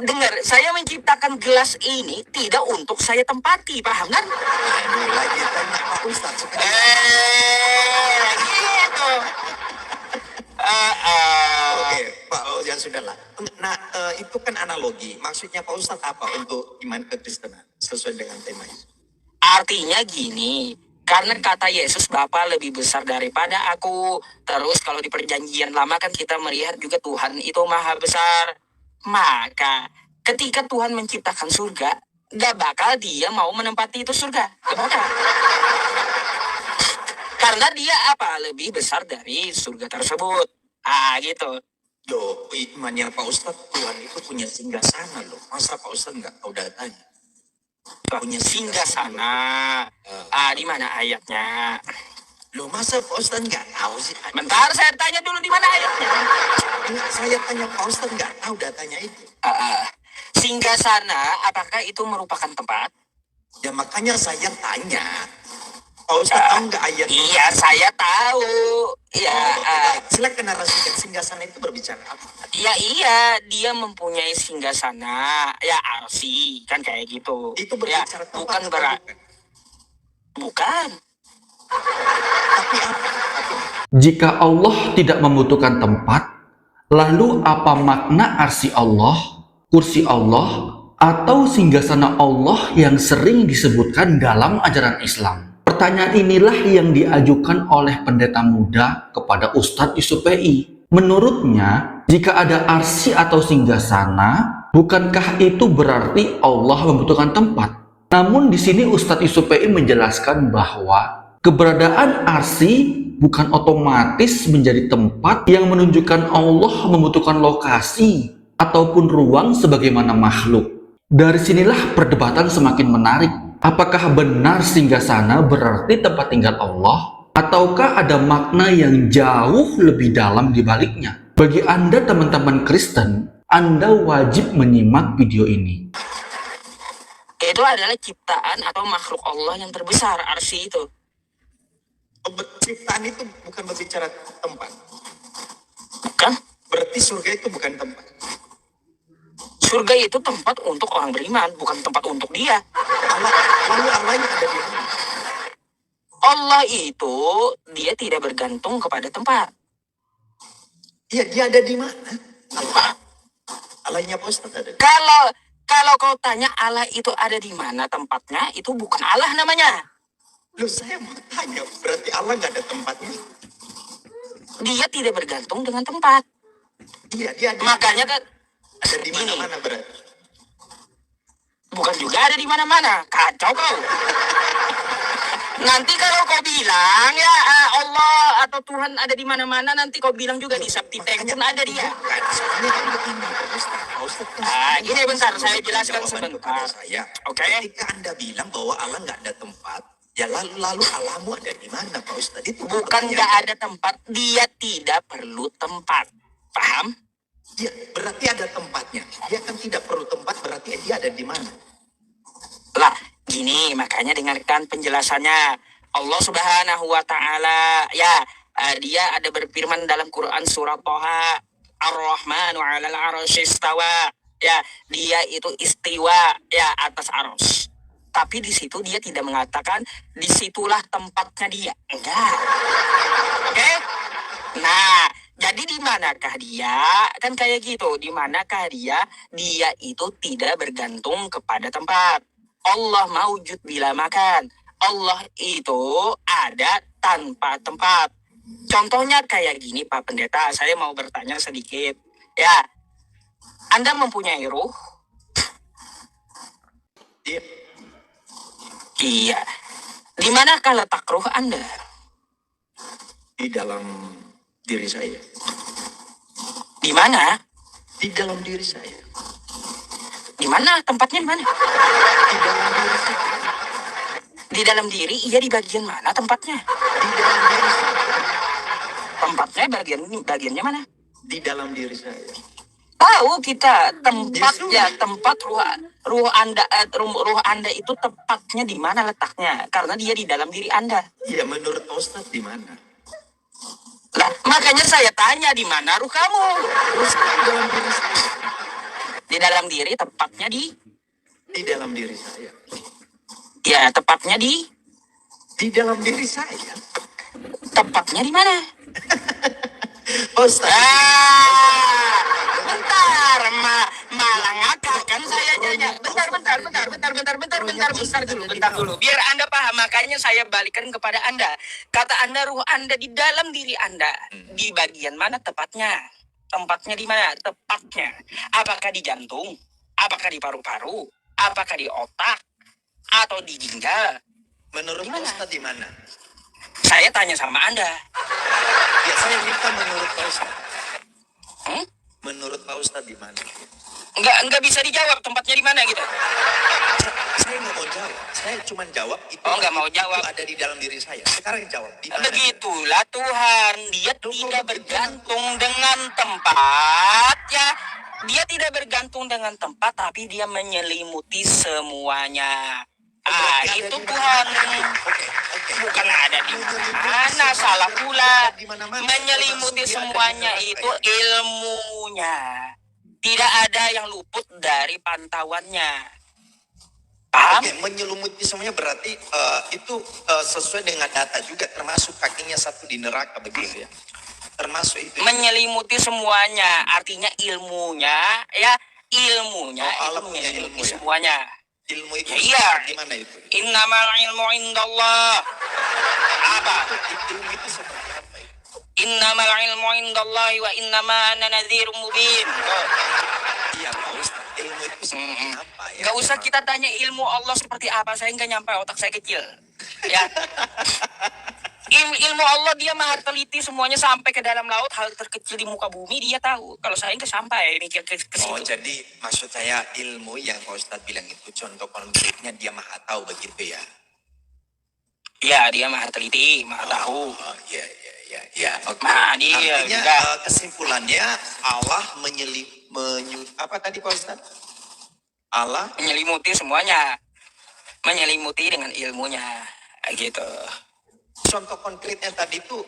dengar, saya menciptakan gelas ini tidak untuk saya tempati, paham kan? Aduh, lagi tanya Pak Ustadz. Gitu. Oke, Pak, ya sudahlah. Nah, itu kan analogi. Maksudnya Pak Ustadz apa untuk iman kekristenan sesuai dengan tema itu? Artinya gini, karena kata Yesus Bapa lebih besar daripada aku. Terus kalau di perjanjian lama kan kita melihat juga Tuhan itu maha besar. Maka ketika Tuhan menciptakan surga, gak bakal dia mau menempati itu surga. Gak bakal. Karena dia apa? Lebih besar dari surga tersebut. Gitu. Loh, imannya Pak Ustadz, Tuhan itu punya singgasana loh. Masa Pak Ustadz nggak tahu datanya? Punya singgasana. Di mana ayatnya? Loh, masa Pak Ustadz nggak tahu sih? Bentar, saya tanya dulu di mana ayatnya. Enggak, saya tanya Pak Ustadz nggak tahu datanya itu. Singgasana, apakah itu merupakan tempat? Ya makanya saya tanya. Pak Ustadz tahu nggak ayatnya? Iya, saya tahu. Ya, silakan narasikan singgasana itu berbicara apa? Iya, dia mempunyai singgasana, ya arsi, kan kayak gitu. Itu berbicara ya, bukan berarti. Bukan. Tapi apa? Jika Allah tidak membutuhkan tempat, lalu apa makna arsi Allah, kursi Allah, atau singgasana Allah yang sering disebutkan dalam ajaran Islam? Pertanyaan inilah yang diajukan oleh pendeta muda kepada Ustadz Yusuf PI. Menurutnya, jika ada arsi atau singgasana, bukankah itu berarti Allah membutuhkan tempat? Namun di sini Ustadz Yusuf PI menjelaskan bahwa keberadaan arsi bukan otomatis menjadi tempat yang menunjukkan Allah membutuhkan lokasi ataupun ruang sebagaimana makhluk. Dari sinilah perdebatan semakin menarik. Apakah benar singgasana berarti tempat tinggal Allah? Ataukah ada makna yang jauh lebih dalam di baliknya? Bagi Anda teman-teman Kristen, Anda wajib menyimak video ini. Itu adalah ciptaan atau makhluk Allah yang terbesar, arsi itu. Ciptaan itu bukan berbicara tempat. Bukan? Berarti surga itu bukan tempat. Surga itu tempat untuk orang beriman, bukan tempat untuk dia. Lalu Allah ada di mana? Allah itu, dia tidak bergantung kepada tempat. Iya, dia ada di mana? Allahnya Pak Ustadz ada. Kalau kau tanya Allah itu ada di mana tempatnya, itu bukan Allah namanya. Loh, saya mau tanya, berarti Allah nggak ada tempatnya? Dia tidak bergantung dengan tempat. Iya, dia ada. Makanya kan ada di mana-mana berarti. Bukan juga ada di mana-mana. Kacau kau. Nanti kalau kau bilang ya Allah atau Tuhan ada di mana-mana, nanti kau bilang juga di Sabti Tank pun ada dia. Gini bentar, saya jelaskan sebentar. Oke. Ketika Anda bilang bahwa Allah nggak ada tempat, ya lalu Allahmu ada di mana, Pak Ustadz? Itu bukan nggak ada tempat, dia tidak perlu tempat. Paham? Ya, berarti ada tempatnya. Dia kan tidak perlu tempat, berarti dia ada di mana? Lah, gini, makanya dengarkan penjelasannya. Allah Subhanahu wa Ta'ala, ya, dia ada berfirman dalam Quran surat Thaha, Ar-Rahmanu 'alal 'arsy istawa. Ya, dia itu istiwa ya atas arsy. Tapi di situ dia tidak mengatakan disitulah tempatnya dia. Enggak. Oke? Nah, jadi di manakah dia? Kan kayak gitu. Di manakah dia? Dia itu tidak bergantung kepada tempat. Allah maujud bila makan. Allah itu ada tanpa tempat. Contohnya kayak gini Pak Pendeta, saya mau bertanya sedikit. Ya, Anda mempunyai ruh? Iya. Di manakah letak ruh Anda? Di dalam diri saya. Di mana? Di dalam diri saya. Di mana? Tempatnya di mana? Di dalam diri saya. Di dalam diri, iya di bagian mana tempatnya? Di dalam diri saya. Tempatnya bagiannya mana? Di dalam diri saya. Tahu kita tempatnya, tempat ruh Anda itu tepatnya di mana letaknya? Karena dia di dalam diri Anda. Iya, menurut Ustadz di mana? Lah, makanya saya tanya di mana ruh kamu? Terus di dalam diri saya. Di dalam diri, tepatnya di dalam diri saya. ya, tepatnya di Di dalam diri saya. tepatnya di mana? Pak Ustadz. Bentar, malah ngakak kan saya jadinya. Bentar dulu. Biar Anda paham, makanya saya balikan kepada Anda. Kata Anda, ruh Anda di dalam diri Anda. Di bagian mana tepatnya? Tempatnya di mana? Tepatnya. Apakah di jantung? Apakah di paru-paru? Apakah di otak? Atau di ginjal? Menurut Pak Ustadz di mana? Saya tanya sama Anda. Ya saya minta menurut Pak Ustadz. Hmm? Menurut Pak Ustadz di mana? Enggak bisa dijawab tempatnya di mana gitu. Saya nggak mau jawab. Saya cuma jawab itu. Oh, nggak mau jawab. Itu ada di dalam diri saya. Sekarang jawab. Di mana? Begitulah Tuhan, dia tidak bergantung dengan tempat ya. Dia tidak bergantung dengan tempat, tapi dia menyelimuti semuanya. Berarti ada Itu di Tuhan. mana-mana. Oke. Bukan ada di mana, salah pula. Di mana-mana. Menyelimuti Termasuk dia ada di semuanya dalam itu saya. ilmunya. Tidak ada yang luput dari pantauannya. Paham? Oke, menyelimuti semuanya berarti itu sesuai dengan data juga, termasuk kakinya satu di neraka begitu ya. Termasuk itu. Menyelimuti semuanya, artinya ilmunya ya, ilmunya Oh, itu Allah punya menyelimuti ilmu ya? semuanya. Ilmu itu Ya, iya. gimana itu? Innamal ilmu indallah. Apa? Ilmu itu seperti apa itu? Innamal ilmu indallah wa innama ana nadhirum mubin. Oh. Iya Pak Ustadz, ilmu itu seperti apa ya? Gak usah kita tanya ilmu Allah seperti apa, saya nggak nyampe, otak saya kecil. Ya. Ilmu Allah dia maha teliti semuanya sampai ke dalam laut, hal terkecil di muka bumi dia tahu. Kalau saya nggak sampai mikir ke Oh situ. jadi maksud saya ilmu yang Pak Ustadz bilang itu contoh konkretnya dia maha tahu begitu ya? Ya, dia maha teliti, maha tahu. Oh iya. Oke. Nah, dia Artinya juga. Kesimpulannya Allah apa tadi Pak Ustadz? Allah Menyelimuti semuanya, menyelimuti dengan ilmunya, gitu. contoh konkretnya tadi itu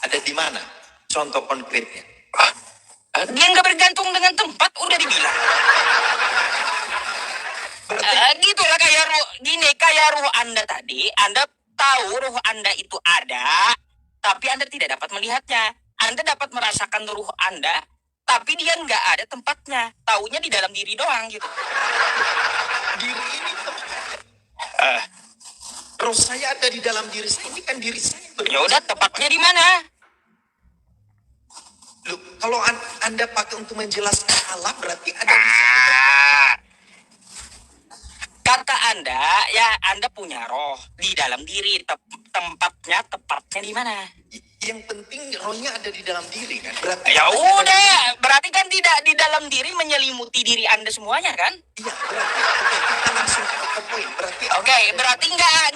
ada di mana? Contoh konkretnya. Dia nggak bergantung dengan tempat, udah dibilang. Gitulah kayak kayak ruh Anda tadi, Anda tahu ruh Anda itu ada, tapi Anda tidak dapat melihatnya. Anda dapat merasakan ruh Anda, tapi dia nggak ada tempatnya. Taunya di dalam diri doang gitu. Diri ini roh saya ada di dalam diri saya, ini kan diri saya. Ya udah, tepatnya di mana? Loh, kalau Anda pakai untuk menjelaskan Allah berarti ada di sana. Kata Anda, ya Anda punya roh di dalam diri. Tempatnya, tepatnya di mana? Yang penting rohnya ada di dalam diri kan. Berarti Ya Allah ada udah, berarti kan tidak di dalam diri menyelimuti diri Anda semuanya kan? Iya, berarti oke, kita langsung ke poin. Berarti Oke, berarti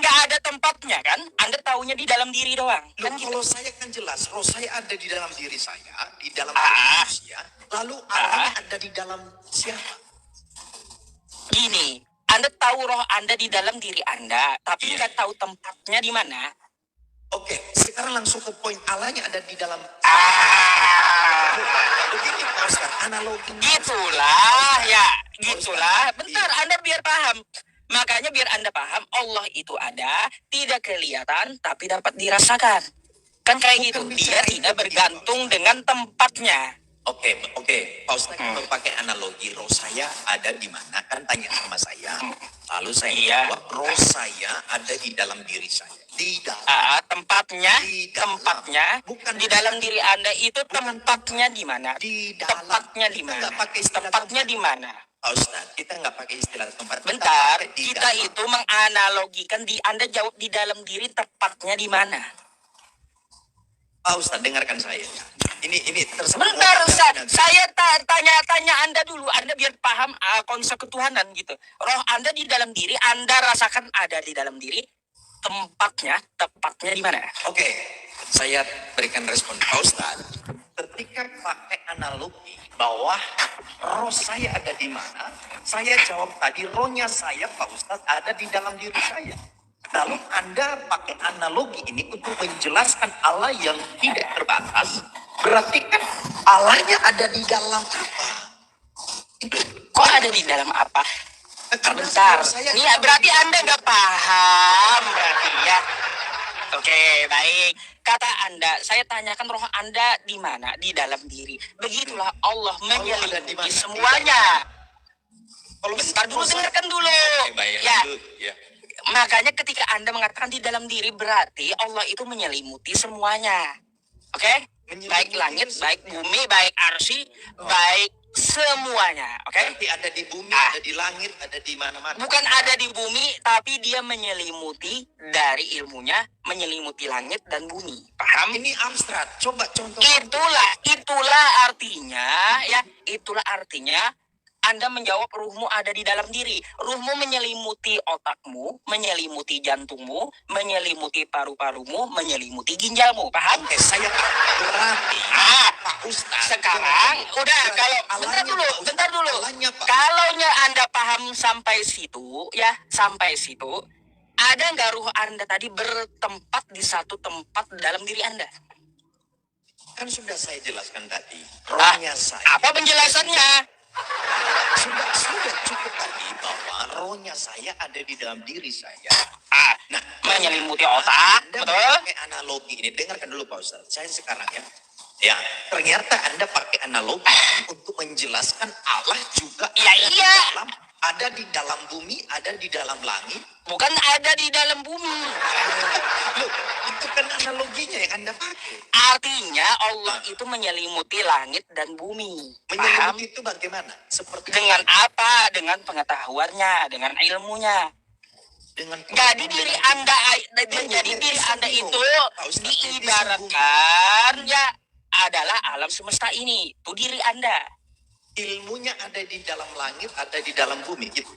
nggak ada tempatnya kan? Anda taunya di dalam diri doang. Loh, Kan gitu. kalau saya kan jelas, roh saya ada di dalam diri saya, di dalam diri manusia. Lalu Allah ada di dalam siapa? Gini, Anda tahu roh Anda di dalam diri Anda, tapi Iya. nggak tahu tempatnya di mana. Oke, sekarang langsung ke poin Allahnya ada di dalam. Begini Pak Ustaz, analogi. Gitulah, ya, gitulah. Bentar, Anda biar paham. Makanya biar Anda paham, Allah itu ada, tidak kelihatan, tapi dapat dirasakan. Kan kayak Bukan gitu, bicara dia tidak itu, bergantung begini, dengan tempatnya. Oke, Pak Ustaz memakai analogi roh saya ada di mana? Kan tanya sama saya. Lalu saya Iya. jawab, roh saya ada di dalam diri saya. Di dalam. Tempatnya, Di dalam. Bukan di dalam diri Anda itu tempatnya di mana? Di dalam. Tempatnya di Kita mana? nggak pakai istilah Tempatnya tempat. di mana? Pak Ustaz, kita nggak pakai istilah tempat. Bentar, pakai di kita dalam. itu menganalogikan Anda jawab di dalam diri tepatnya di mana? Pak Ustaz, dengarkan saya. Ini terserah. Bentar, mau Ustaz. nanti. Saya tanya Anda dulu. Anda biar paham konsep ketuhanan gitu. Roh Anda di dalam diri, Anda rasakan ada di dalam diri. Tempatnya, tepatnya di mana? Oke, saya berikan respon Pak Ustaz. Ketika pakai analogi bahwa roh saya ada di mana, saya jawab tadi rohnya saya Pak Ustaz ada di dalam diri saya. Lalu Anda pakai analogi ini untuk menjelaskan Allah yang tidak terbatas. Berarti kan Allahnya ada di dalam apa? Kok ada di dalam apa? Karena Bentar. saya Nih berarti Anda nggak paham berarti ya. Oke, baik. Kata Anda, saya tanyakan roh Anda di mana? Di dalam diri. Begitulah Allah ada di menyelimuti mana? semuanya. Kalau Bentar dulu, dengarkan dulu. Oke, baik, Ya, lanjut. Ya. makanya ketika Anda mengatakan di dalam diri, berarti Allah itu menyelimuti semuanya. Oke? Baik langit, baik bumi, baik arsy, baik semuanya. Oke? Berarti ada di bumi, Ah. ada di langit, ada di mana-mana. Bukan ada di bumi, tapi dia menyelimuti dari ilmunya, menyelimuti langit dan bumi. Paham? Ini abstrak. Coba contoh. Itulah artinya, ya, itulah artinya Anda menjawab ruhmu ada di dalam diri. Ruhmu menyelimuti otakmu, menyelimuti jantungmu, menyelimuti paru-parumu, menyelimuti ginjalmu. Paham? Oke, saya berarti Pak Ustadz. Sekarang udah, kalau bentar dulu. Allahnya, Pak. Kalau Anda paham sampai situ, ya, sampai situ, ada nggak ruh Anda tadi bertempat di satu tempat dalam diri Anda? Kan sudah saya jelaskan tadi. Rohnya saya. Apa penjelasannya? Sudah cukup tadi bahwa rohnya saya ada di dalam diri saya. Nah, menyelimuti otak, Anda betul? pakai analogi ini. Dengarkan dulu Pak Ustadz. Saya sekarang ya. Ya, ternyata Anda pakai analogi untuk menjelaskan Allah juga Ya, ada iya. ada di dalam bumi, ada di dalam langit. Bukan ada di dalam bumi. Loh, itu kan analoginya yang Anda pakai. Artinya Allah itu menyelimuti langit dan bumi. Paham? Menyelimuti itu bagaimana? Seperti Dengan apa? Dengan pengetahuannya, dengan ilmunya. dengan Jadi diri Anda, jadi diri Anda itu diibaratkan ya adalah alam semesta ini. Itu diri Anda. ilmunya ada di dalam langit, ada di dalam bumi gitu.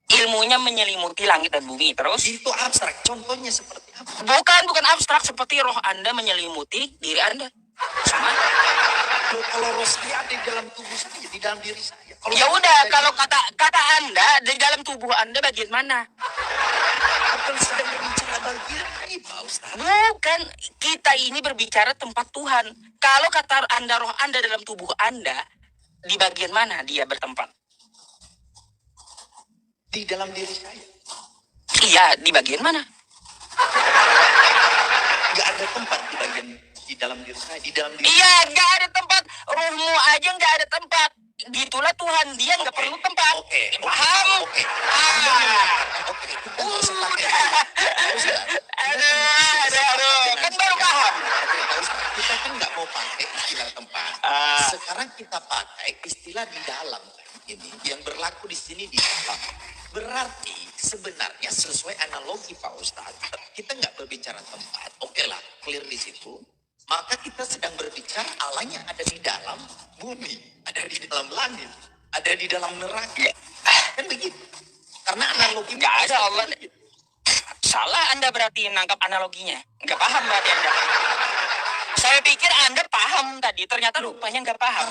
Ilmunya menyelimuti langit dan bumi. Terus? Itu abstrak. Contohnya seperti apa? Bukan abstrak, seperti roh Anda menyelimuti diri Anda. Sama. Loh, kalau roh saya ada di dalam tubuh saya, di dalam diri saya. Ya udah, kalau kata Anda di dalam tubuh Anda bagian mana? Bukan sedang berbicara bagian ini, Pak Ustadz. Bukan, kita ini berbicara tempat Tuhan. Kalau kata Anda roh Anda dalam tubuh Anda, di bagian mana dia bertempat? Di dalam diri saya. Iya, di bagian mana? Nggak ada tempat di dalam diri saya. Di dalam diri Iya, nggak ada tempat. Rohmu aja nggak ada tempat. Gitulah Tuhan, dia nggak Oke. perlu tempat. Oke. Paham? Oke. Oke, kita nggak usah pakai. Pak Ustadz, Aduh, kan baru paham. Oke, Pak Ustadz, kita kan nggak mau pakai istilah tempat. Sekarang kita pakai istilah di dalam. Ini yang berlaku di sini di dalam. Berarti sebenarnya sesuai analogi Pak Ustadz, kita nggak berbicara tempat. Oke lah, clear di situ. Maka kita sedang berbicara Allahnya ada di dalam bumi, ada di dalam langit, ada di dalam neraka. Kan begitu. Karena analogi Nggak ada Allah. Salah Anda berarti nangkap analoginya. Nggak paham berarti Anda. Saya pikir Anda paham tadi, ternyata rupanya nggak paham.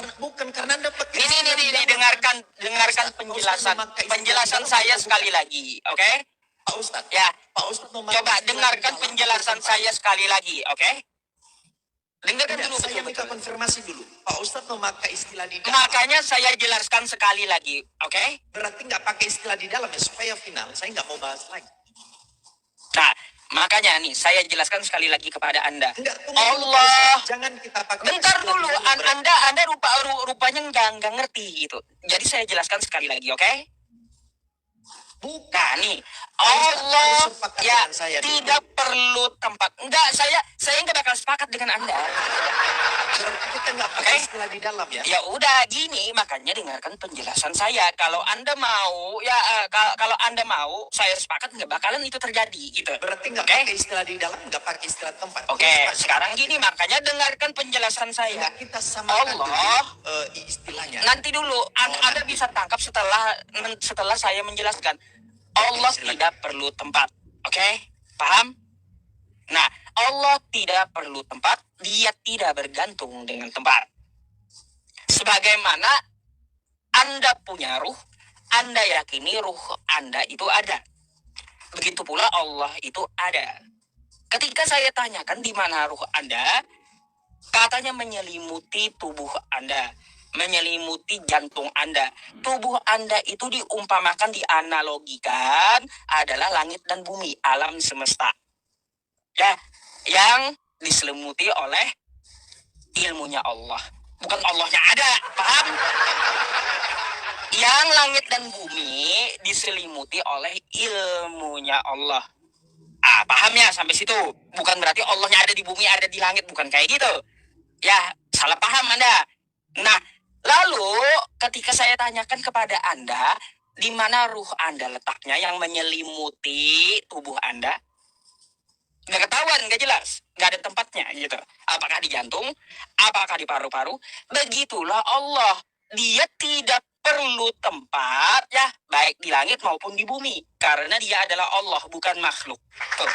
Karena Anda pakai Ini dengarkan penjelasan saya sekali lagi, oke? Pak Ustadz. Ya, Pak Ustadz memakai coba istilah dengarkan di dalam penjelasan tempat. saya sekali lagi, oke? Dengarkan Tidak, dulu saya minta betul-betul. konfirmasi dulu. Pak Ustadz memakai istilah di dalam. Makanya saya jelaskan sekali lagi, oke? Berarti nggak pakai istilah di dalam ya supaya final. Saya nggak mau bahas lagi. Nah, makanya nih saya jelaskan sekali lagi kepada Anda. Enggak, tunggu dulu, Pak Allah. Ustadz. Jangan kita pakai. Bentar istilah dulu, di dalam, berarti. Anda rupanya nggak ngerti gitu. Jadi saya jelaskan sekali lagi, oke? Bukan. Nah nih, Harus Allah sepakat ya dengan saya dulu. tidak perlu tempat. Enggak, saya nggak bakal sepakat dengan Anda. Berarti kita nggak pakai Oke. istilah di dalam ya. Ya udah gini, makanya dengarkan penjelasan saya. Kalau Anda mau, ya kalau Anda mau, saya sepakat nggak bakalan itu terjadi gitu. Berarti nggak Oke? pakai istilah di dalam, nggak pakai istilah tempat. Oke, Kita sepakat. sekarang gini, makanya dengarkan penjelasan saya. Nggak, kita samakan Allah. dulu, istilahnya. Nanti dulu, Anda nanti. bisa tangkap setelah saya menjelaskan. Allah silakan. tidak perlu tempat, oke? Paham? Nah, Allah tidak perlu tempat, dia tidak bergantung dengan tempat. Sebagaimana Anda punya ruh, Anda yakini ruh Anda itu ada. Begitu pula Allah itu ada. Ketika saya tanyakan di mana ruh Anda, Katanya menyelimuti tubuh Anda, menyelimuti jantung Anda. Tubuh Anda itu diumpamakan, dianalogikan adalah langit dan bumi, alam semesta. Ya, yang diselimuti oleh ilmunya Allah. Bukan Allahnya ada, paham? Yang langit dan bumi diselimuti oleh ilmunya Allah. Paham ya sampai situ? Bukan berarti Allahnya ada di bumi, ada di langit, bukan kayak gitu. Ya, salah paham Anda. Nah, lalu ketika saya tanyakan kepada Anda, di mana ruh Anda letaknya yang menyelimuti tubuh Anda? Nggak ketahuan, nggak jelas, nggak ada tempatnya gitu. Apakah di jantung, apakah di paru-paru? Begitulah Allah, dia tidak perlu tempat ya, baik di langit maupun di bumi, karena dia adalah Allah, bukan makhluk. Tuh.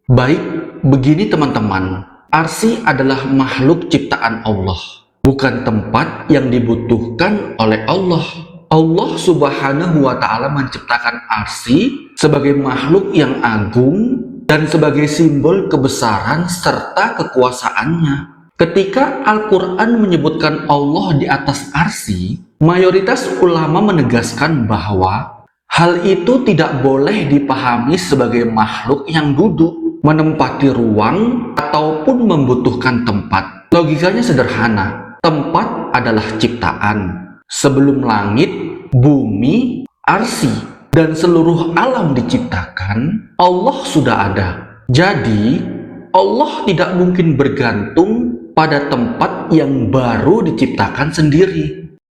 Baik, begini teman-teman, arsy adalah makhluk ciptaan Allah, bukan tempat yang dibutuhkan oleh Allah. Allah Subhanahu wa Ta'ala menciptakan arsy sebagai makhluk yang agung dan sebagai simbol kebesaran serta kekuasaannya. Ketika Al-Quran menyebutkan Allah di atas arsy, mayoritas ulama menegaskan bahwa hal itu tidak boleh dipahami sebagai makhluk yang duduk, menempati ruang, ataupun membutuhkan tempat. Logikanya sederhana, tempat adalah ciptaan. Sebelum langit, bumi, arsy, dan seluruh alam diciptakan, Allah sudah ada. Jadi, Allah tidak mungkin bergantung pada tempat yang baru diciptakan sendiri.